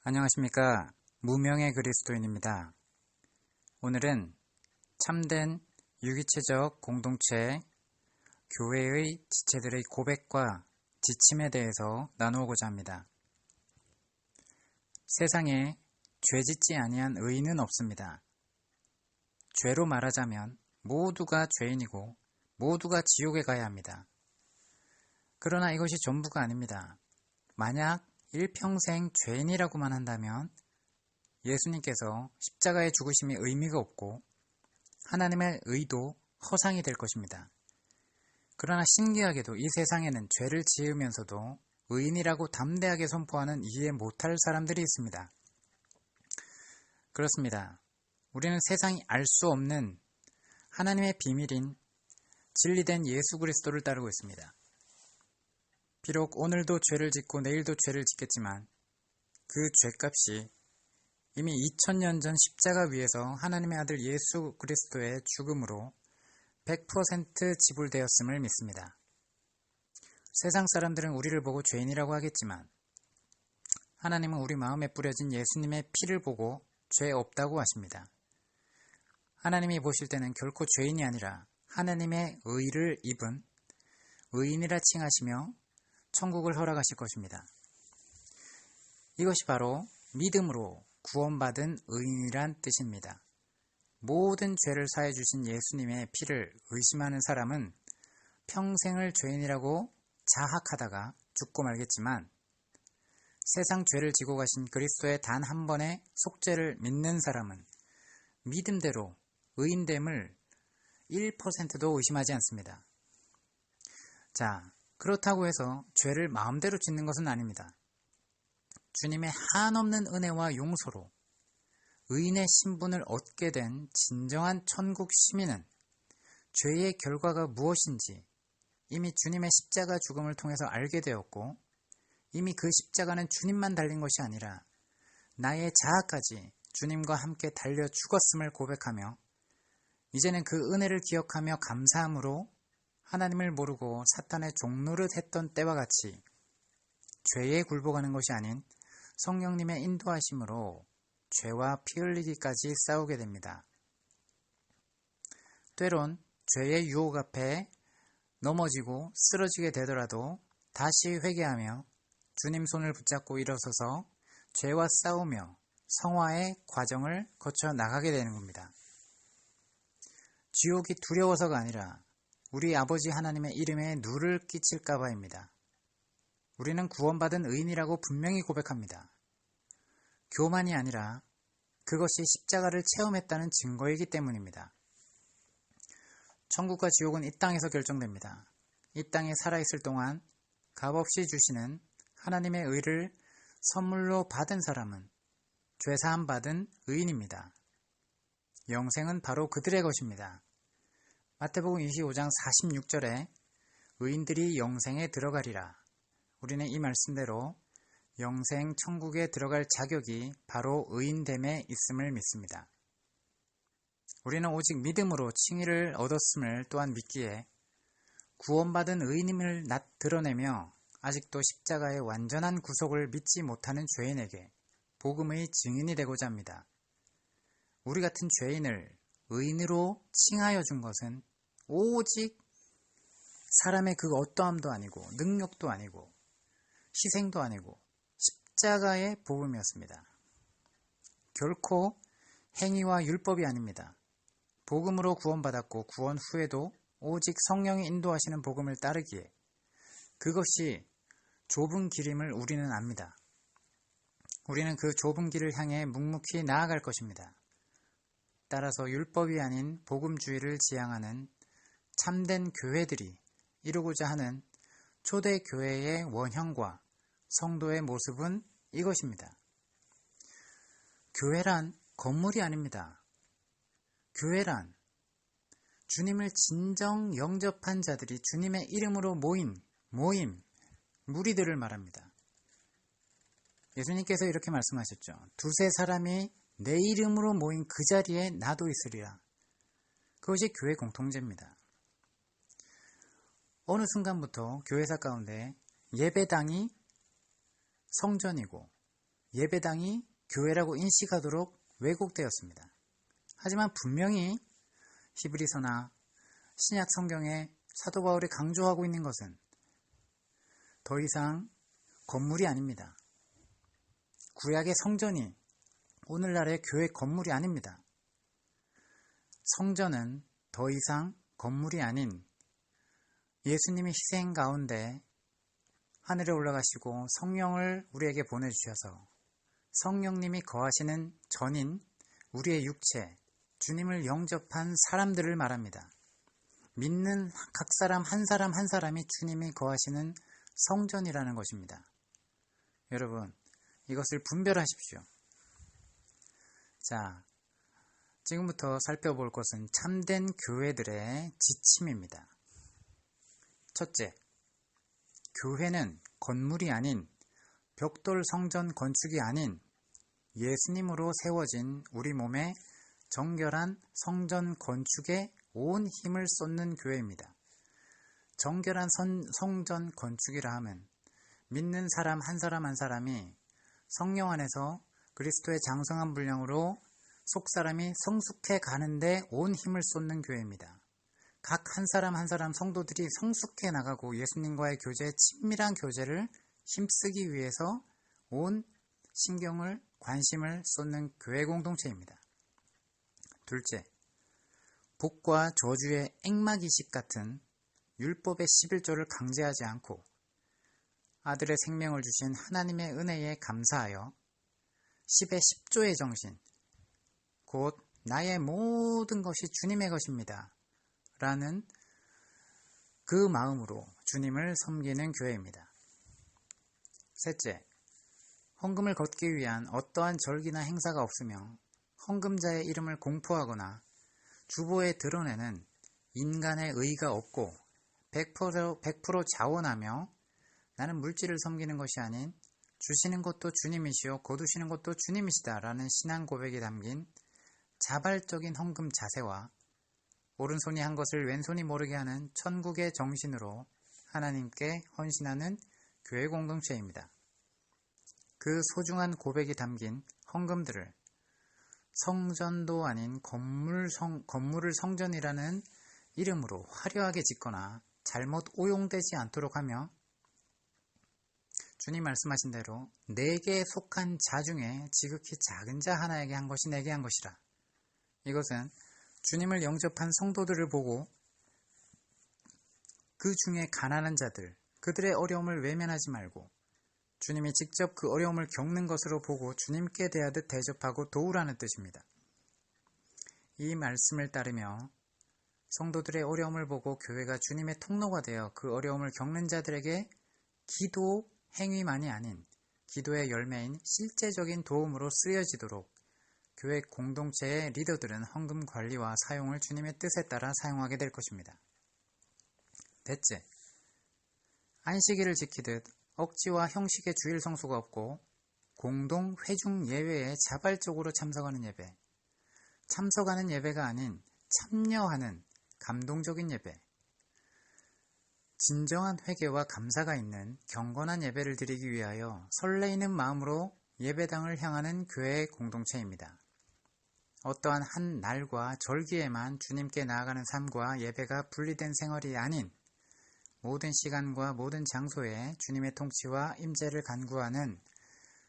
안녕하십니까. 무명의 그리스도인입니다. 오늘은 참된 유기체적 공동체 교회의 지체들의 고백과 지침에 대해서 나누고자 합니다. 세상에 죄짓지 아니한 의인은 없습니다. 죄로 말하자면 모두가 죄인이고 모두가 지옥에 가야 합니다. 그러나 이것이 전부가 아닙니다. 만약 일평생 죄인이라고만 한다면 예수님께서 십자가의 죽으심이 의미가 없고 하나님의 의도 허상이 될 것입니다. 그러나 신기하게도 이 세상에는 죄를 지으면서도 의인이라고 담대하게 선포하는 이해 못할 사람들이 있습니다. 그렇습니다. 우리는 세상이 알 수 없는 하나님의 비밀인 진리된 예수 그리스도를 따르고 있습니다. 비록 오늘도 죄를 짓고 내일도 죄를 짓겠지만 그 죄값이 이미 2000년 전 십자가 위에서 하나님의 아들 예수 그리스도의 죽음으로 100% 지불되었음을 믿습니다. 세상 사람들은 우리를 보고 죄인이라고 하겠지만 하나님은 우리 마음에 뿌려진 예수님의 피를 보고 죄 없다고 하십니다. 하나님이 보실 때는 결코 죄인이 아니라 하나님의 의를 입은 의인이라 칭하시며 천국을 허락하실 것입니다. 이것이 바로 믿음으로 구원받은 의인이란 뜻입니다. 모든 죄를 사해 주신 예수님의 피를 의심하는 사람은 평생을 죄인이라고 자학하다가 죽고 말겠지만 세상 죄를 지고 가신 그리스도의 단 한 번의 속죄를 믿는 사람은 믿음대로 의인됨을 1%도 의심하지 않습니다. 자, 그렇다고 해서 죄를 마음대로 짓는 것은 아닙니다. 주님의 한없는 은혜와 용서로 의인의 신분을 얻게 된 진정한 천국 시민은 죄의 결과가 무엇인지 이미 주님의 십자가 죽음을 통해서 알게 되었고 이미 그 십자가는 주님만 달린 것이 아니라 나의 자아까지 주님과 함께 달려 죽었음을 고백하며 이제는 그 은혜를 기억하며 감사함으로 하나님을 모르고 사탄의 종노릇 했던 때와 같이 죄에 굴복하는 것이 아닌 성령님의 인도하심으로 죄와 피 흘리기까지 싸우게 됩니다. 때론 죄의 유혹 앞에 넘어지고 쓰러지게 되더라도 다시 회개하며 주님 손을 붙잡고 일어서서 죄와 싸우며 성화의 과정을 거쳐 나가게 되는 겁니다. 지옥이 두려워서가 아니라 우리 아버지 하나님의 이름에 누를 끼칠까봐입니다. 우리는 구원받은 의인이라고 분명히 고백합니다. 교만이 아니라 그것이 십자가를 체험했다는 증거이기 때문입니다. 천국과 지옥은 이 땅에서 결정됩니다. 이 땅에 살아있을 동안 값없이 주시는 하나님의 의를 선물로 받은 사람은 죄사함 받은 의인입니다. 영생은 바로 그들의 것입니다. 마태복음 25장 46절에 의인들이 영생에 들어가리라. 우리는 이 말씀대로 영생 천국에 들어갈 자격이 바로 의인됨에 있음을 믿습니다. 우리는 오직 믿음으로 칭의를 얻었음을 또한 믿기에 구원받은 의인임을 드러내며 아직도 십자가의 완전한 구속을 믿지 못하는 죄인에게 복음의 증인이 되고자 합니다. 우리 같은 죄인을 의인으로 칭하여 준 것은 오직 사람의 그 어떠함도 아니고 능력도 아니고 희생도 아니고 십자가의 복음이었습니다. 결코 행위와 율법이 아닙니다. 복음으로 구원받았고 구원 후에도 오직 성령이 인도하시는 복음을 따르기에 그것이 좁은 길임을 우리는 압니다. 우리는 그 좁은 길을 향해 묵묵히 나아갈 것입니다. 따라서 율법이 아닌 복음주의를 지향하는 참된 교회들이 이루고자 하는 초대교회의 원형과 성도의 모습은 이것입니다. 교회란 건물이 아닙니다. 교회란 주님을 진정 영접한 자들이 주님의 이름으로 모임, 무리들을 말합니다. 예수님께서 이렇게 말씀하셨죠. 두세 사람이 내 이름으로 모인 그 자리에 나도 있으리라. 그것이 교회 공통체입니다. 어느 순간부터 교회사 가운데 예배당이 성전이고 예배당이 교회라고 인식하도록 왜곡되었습니다. 하지만 분명히 히브리서나 신약 성경에 사도 바울이 강조하고 있는 것은 더 이상 건물이 아닙니다. 구약의 성전이 오늘날의 교회 건물이 아닙니다. 성전은 더 이상 건물이 아닌 예수님의 희생 가운데 하늘에 올라가시고 성령을 우리에게 보내주셔서 성령님이 거하시는 전인 우리의 육체, 주님을 영접한 사람들을 말합니다. 믿는 각 사람 한 사람 한 사람이 주님이 거하시는 성전이라는 것입니다. 여러분, 이것을 분별하십시오. 자, 지금부터 살펴볼 것은 참된 교회들의 지침입니다. 첫째, 교회는 건물이 아닌 벽돌 성전 건축이 아닌 예수님으로 세워진 우리 몸의 정결한 성전 건축에 온 힘을 쏟는 교회입니다. 정결한 성전 건축이라 하면 믿는 사람 한 사람 한 사람이 성령 안에서 그리스도의 장성한 분량으로 속사람이 성숙해 가는데 온 힘을 쏟는 교회입니다. 각 한 사람 한 사람 성도들이 성숙해 나가고 예수님과의 교제, 친밀한 교제를 힘쓰기 위해서 온 신경을, 관심을 쏟는 교회 공동체입니다. 둘째, 복과 저주의 액막이식 같은 율법의 11조를 강제하지 않고 아들의 생명을 주신 하나님의 은혜에 감사하여 10의 10조의 정신, 곧 나의 모든 것이 주님의 것입니다 라는 그 마음으로 주님을 섬기는 교회입니다. 셋째, 헌금을 걷기 위한 어떠한 절기나 행사가 없으며 헌금자의 이름을 공포하거나 주보에 드러내는 인간의 의의가 없고 100% 자원하며 나는 물질을 섬기는 것이 아닌 주시는 것도 주님이시요 거두시는 것도 주님이시다 라는 신앙 고백이 담긴 자발적인 헌금 자세와 오른손이 한 것을 왼손이 모르게 하는 천국의 정신으로 하나님께 헌신하는 교회 공동체입니다. 그 소중한 고백이 담긴 헌금들을 성전도 아닌 건물을 성전이라는 이름으로 화려하게 짓거나 잘못 오용되지 않도록 하며 주님 말씀하신 대로 내게 속한 자 중에 지극히 작은 자 하나에게 한 것이 내게 한 것이라. 이것은 주님을 영접한 성도들을 보고 그 중에 가난한 자들, 그들의 어려움을 외면하지 말고 주님이 직접 그 어려움을 겪는 것으로 보고 주님께 대하듯 대접하고 도우라는 뜻입니다. 이 말씀을 따르며 성도들의 어려움을 보고 교회가 주님의 통로가 되어 그 어려움을 겪는 자들에게 기도 행위만이 아닌 기도의 열매인 실제적인 도움으로 쓰여지도록 교회 공동체의 리더들은 헌금 관리와 사용을 주님의 뜻에 따라 사용하게 될 것입니다. 넷째, 안식일을 지키듯 억지와 형식의 주일 성수가 없고 공동 회중 예외에 자발적으로 참석하는 예배, 참석하는 예배가 아닌 참여하는 감동적인 예배, 진정한 회개와 감사가 있는 경건한 예배를 드리기 위하여 설레이는 마음으로 예배당을 향하는 교회의 공동체입니다. 어떠한 한 날과 절기에만 주님께 나아가는 삶과 예배가 분리된 생활이 아닌 모든 시간과 모든 장소에 주님의 통치와 임재를 간구하는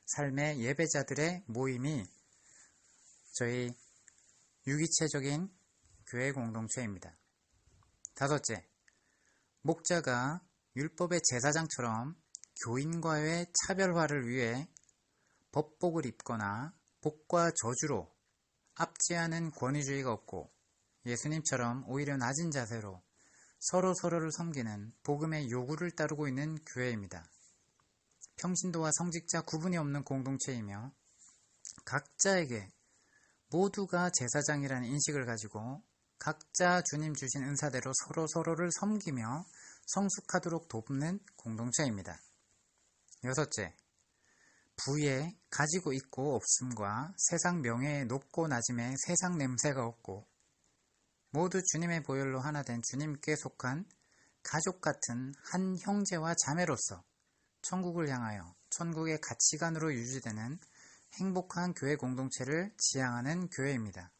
삶의 예배자들의 모임이 저희 유기체적인 교회 공동체입니다. 다섯째, 목자가 율법의 제사장처럼 교인과의 차별화를 위해 법복을 입거나 복과 저주로 압제하는 권위주의가 없고 예수님처럼 오히려 낮은 자세로 서로를 섬기는 복음의 요구를 따르고 있는 교회입니다. 평신도와 성직자 구분이 없는 공동체이며 각자에게 모두가 제사장이라는 인식을 가지고 각자 주님 주신 은사대로 서로를 섬기며 성숙하도록 돕는 공동체입니다. 여섯째, 부에 가지고 있고 없음과 세상 명예의 높고 낮음에 세상 냄새가 없고 모두 주님의 보혈로 하나 된 주님께 속한 가족 같은 한 형제와 자매로서 천국을 향하여 천국의 가치관으로 유지되는 행복한 교회 공동체를 지향하는 교회입니다.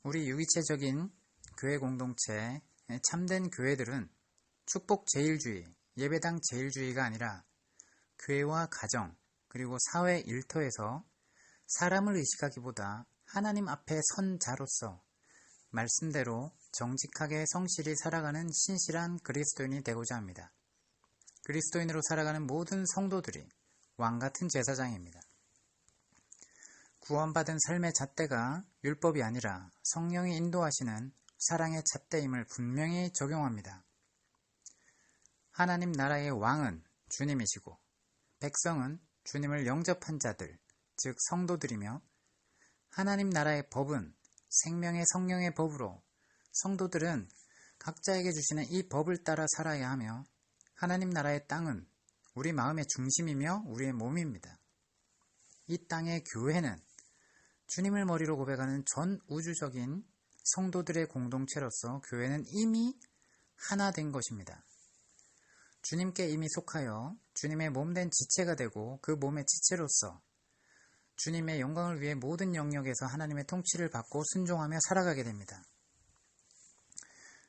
우리 유기체적인 교회 공동체, 참된 교회들은 축복 제일주의, 예배당 제일주의가 아니라 교회와 가정, 그리고 사회 일터에서 사람을 의식하기보다 하나님 앞에 선 자로서 말씀대로 정직하게 성실히 살아가는 신실한 그리스도인이 되고자 합니다. 그리스도인으로 살아가는 모든 성도들이 왕같은 제사장입니다. 구원받은 삶의 잣대가 율법이 아니라 성령이 인도하시는 사랑의 잣대임을 분명히 적용합니다. 하나님 나라의 왕은 주님이시고 백성은 주님을 영접한 자들, 즉 성도들이며 하나님 나라의 법은 생명의 성령의 법으로 성도들은 각자에게 주시는 이 법을 따라 살아야 하며 하나님 나라의 땅은 우리 마음의 중심이며 우리의 몸입니다. 이 땅의 교회는 주님을 머리로 고백하는 전 우주적인 성도들의 공동체로서 교회는 이미 하나 된 것입니다. 주님께 이미 속하여 주님의 몸된 지체가 되고 그 몸의 지체로서 주님의 영광을 위해 모든 영역에서 하나님의 통치를 받고 순종하며 살아가게 됩니다.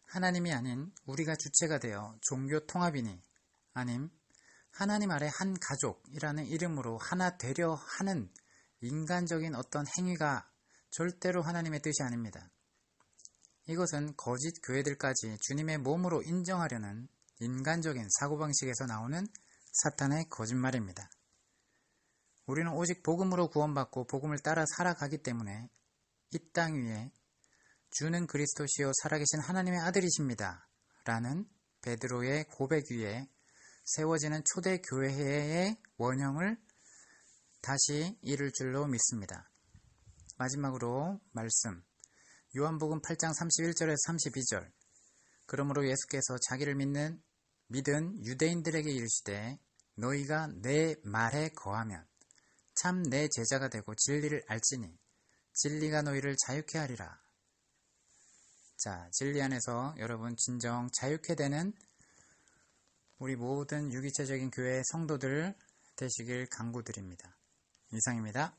하나님이 아닌 우리가 주체가 되어 종교 통합이니 아님 하나님 아래 한 가족이라는 이름으로 하나 되려 하는 인간적인 어떤 행위가 절대로 하나님의 뜻이 아닙니다. 이것은 거짓 교회들까지 주님의 몸으로 인정하려는 인간적인 사고방식에서 나오는 사탄의 거짓말입니다. 우리는 오직 복음으로 구원받고 복음을 따라 살아가기 때문에 이 땅 위에 주는 그리스도시요 살아계신 하나님의 아들이십니다. 라는 베드로의 고백 위에 세워지는 초대교회의 원형을 다시 이룰 줄로 믿습니다. 마지막으로 말씀 요한복음 8장 31절에서 32절 그러므로 예수께서 자기를 믿은 유대인들에게 이르시되 너희가 내 말에 거하면 참 내 제자가 되고 진리를 알지니 진리가 너희를 자유케 하리라. 자, 진리 안에서 여러분 진정 자유케 되는 우리 모든 유기체적인 교회 성도들 되시길 간구드립니다. 이상입니다.